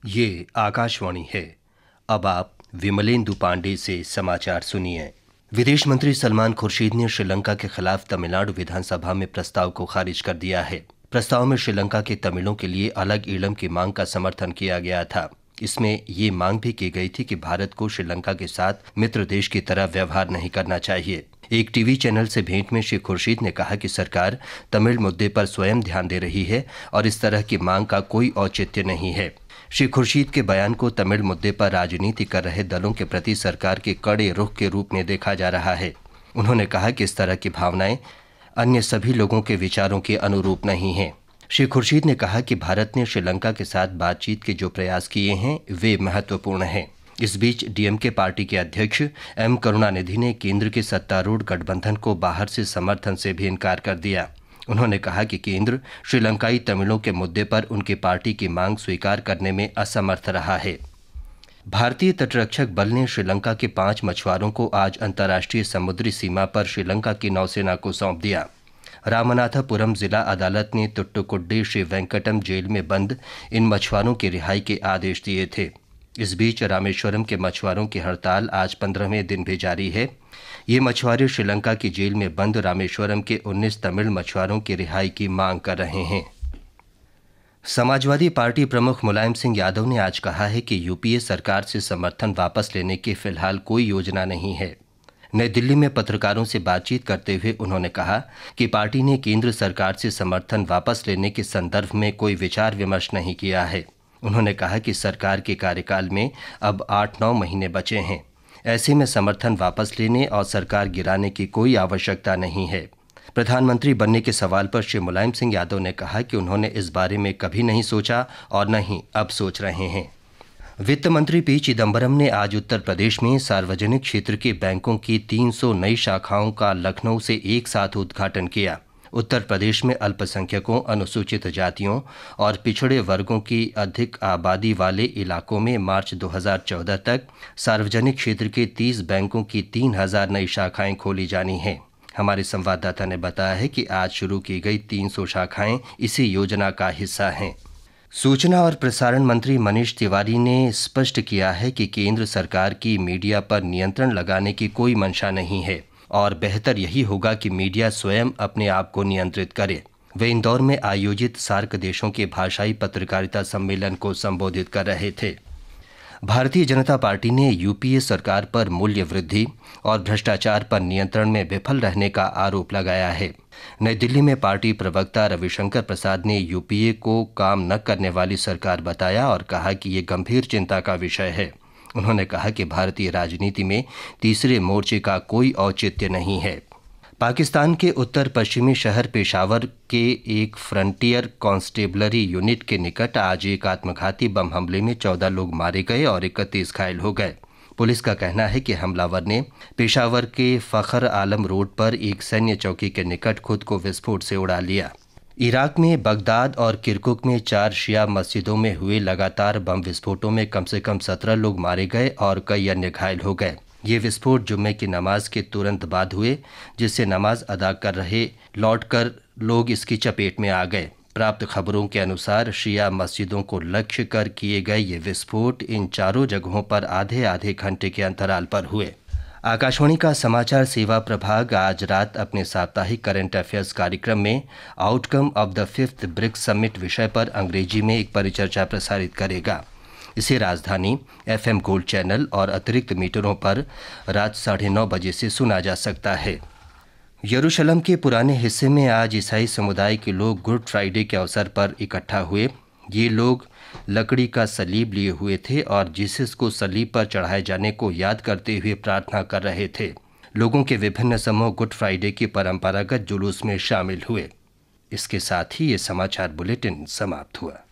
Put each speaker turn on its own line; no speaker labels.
ये आकाशवाणी है। अब आप विमलेंदु पांडे से समाचार सुनिए। विदेश मंत्री सलमान खुर्शीद ने श्रीलंका के खिलाफ तमिलनाडु विधानसभा में प्रस्ताव को खारिज कर दिया है। प्रस्ताव में श्रीलंका के तमिलों के लिए अलग ईलम की मांग का समर्थन किया गया था। इसमें ये मांग भी की गई थी कि भारत को श्रीलंका के साथ मित्र देश की तरह व्यवहार नहीं करना चाहिए। एक टीवी चैनल से भेंट में श्री खुर्शीद ने कहा कि सरकार तमिल मुद्दे पर स्वयं ध्यान दे रही है और इस तरह की मांग का कोई औचित्य नहीं है। श्री खुर्शीद के बयान को तमिल मुद्दे पर राजनीति कर रहे दलों के प्रति सरकार के कड़े रुख के रूप में देखा जा रहा है। उन्होंने कहा कि इस तरह की भावनाएं अन्य सभी लोगों के विचारों के अनुरूप नहीं हैं। श्री खुर्शीद ने कहा कि भारत ने श्रीलंका के साथ बातचीत के जो प्रयास किए हैं वे महत्वपूर्ण हैं। इस बीच डीएमके पार्टी के अध्यक्ष एम करुणानिधि ने केंद्र के सत्तारूढ़ गठबंधन को बाहर से समर्थन से भी इनकार कर दिया। उन्होंने कहा कि केंद्र श्रीलंकाई तमिलों के मुद्दे पर उनकी पार्टी की मांग स्वीकार करने में असमर्थ रहा है। भारतीय तटरक्षक बल ने श्रीलंका के 5 मछुआरों को आज अंतर्राष्ट्रीय समुद्री सीमा पर श्रीलंका की नौसेना को सौंप दिया। रामनाथपुरम जिला अदालत ने तुट्टुकुड्डी श्री वेंकटम जेल में बंद इन मछुआरों की रिहाई के आदेश दिए थे। इस बीच रामेश्वरम के मछुआरों की हड़ताल आज 15वें दिन भी जारी है। ये मछुआरे श्रीलंका की जेल में बंद रामेश्वरम के 19 तमिल मछुआरों की रिहाई की मांग कर रहे हैं। समाजवादी पार्टी प्रमुख मुलायम सिंह यादव ने आज कहा है कि यूपीए सरकार से समर्थन वापस लेने की फिलहाल कोई योजना नहीं है। नई दिल्ली में पत्रकारों से बातचीत करते हुए उन्होंने कहा कि पार्टी ने केंद्र सरकार से समर्थन वापस लेने के संदर्भ में कोई विचार विमर्श नहीं किया है। उन्होंने कहा कि सरकार के कार्यकाल में अब 8-9 महीने बचे हैं। ऐसे में समर्थन वापस लेने और सरकार गिराने की कोई आवश्यकता नहीं है। प्रधानमंत्री बनने के सवाल पर श्री मुलायम सिंह यादव ने कहा कि उन्होंने इस बारे में कभी नहीं सोचा और न ही अब सोच रहे हैं। वित्त मंत्री पी चिदम्बरम ने आज उत्तर प्रदेश में सार्वजनिक क्षेत्र के बैंकों की 300 नई शाखाओं का लखनऊ से एक साथ उद्घाटन किया। उत्तर प्रदेश में अल्पसंख्यकों, अनुसूचित जातियों और पिछड़े वर्गों की अधिक आबादी वाले इलाकों में मार्च 2014 तक सार्वजनिक क्षेत्र के 30 बैंकों की 3000 नई शाखाएं खोली जानी हैं। हमारे संवाददाता ने बताया है कि आज शुरू की गई 300 शाखाएं इसी योजना का हिस्सा हैं। सूचना और प्रसारण मंत्री मनीष तिवारी ने स्पष्ट किया है कि केंद्र सरकार की मीडिया पर नियंत्रण लगाने की कोई मंशा नहीं है और बेहतर यही होगा कि मीडिया स्वयं अपने आप को नियंत्रित करे। वे इंदौर में आयोजित सार्क देशों के भाषाई पत्रकारिता सम्मेलन को संबोधित कर रहे थे। भारतीय जनता पार्टी ने यूपीए सरकार पर मूल्य वृद्धि और भ्रष्टाचार पर नियंत्रण में विफल रहने का आरोप लगाया है। नई दिल्ली में पार्टी प्रवक्ता रविशंकर प्रसाद ने यूपीए को काम न करने वाली सरकार बताया और कहा कि ये गंभीर चिंता का विषय है। उन्होंने कहा कि भारतीय राजनीति में तीसरे मोर्चे का कोई औचित्य नहीं है। पाकिस्तान के उत्तर पश्चिमी शहर पेशावर के एक फ्रंटियर कांस्टेबलरी यूनिट के निकट आज एक आत्मघाती बम हमले में 14 लोग मारे गए और 31 घायल हो गए। पुलिस का कहना है कि हमलावर ने पेशावर के फखर आलम रोड पर एक सैन्य चौकी के निकट खुद को विस्फोट से उड़ा लिया। इराक में बगदाद और किरकुक में 4 शिया मस्जिदों में हुए लगातार बम विस्फोटों में कम से कम 17 लोग मारे गए और कई अन्य घायल हो गए। ये विस्फोट जुम्मे की नमाज के तुरंत बाद हुए, जिससे नमाज अदा कर रहे लौटकर लोग इसकी चपेट में आ गए। प्राप्त खबरों के अनुसार शिया मस्जिदों को लक्ष्य कर किए गए ये विस्फोट इन चारों जगहों पर आधे आधे घंटे के अंतराल पर हुए। आकाशवाणी का समाचार सेवा प्रभाग आज रात अपने साप्ताहिक करंट अफेयर्स कार्यक्रम में outcome of the 5th BRICS summit विषय पर अंग्रेजी में एक परिचर्चा प्रसारित करेगा। इसे राजधानी FM गोल्ड चैनल और अतिरिक्त मीटरों पर रात 9:30 बजे से सुना जा सकता है। यरूशलेम के पुराने हिस्से में आज ईसाई समुदाय के लोग गुड फ्राइडे के अवसर पर इकट्ठा हुए। ये लोग लकड़ी का सलीब लिए हुए थे और जीसस को सलीब पर चढ़ाए जाने को याद करते हुए प्रार्थना कर रहे थे। लोगों के विभिन्न समूह गुड फ्राइडे की परंपरागत जुलूस में शामिल हुए। इसके साथ ही ये समाचार बुलेटिन समाप्त हुआ।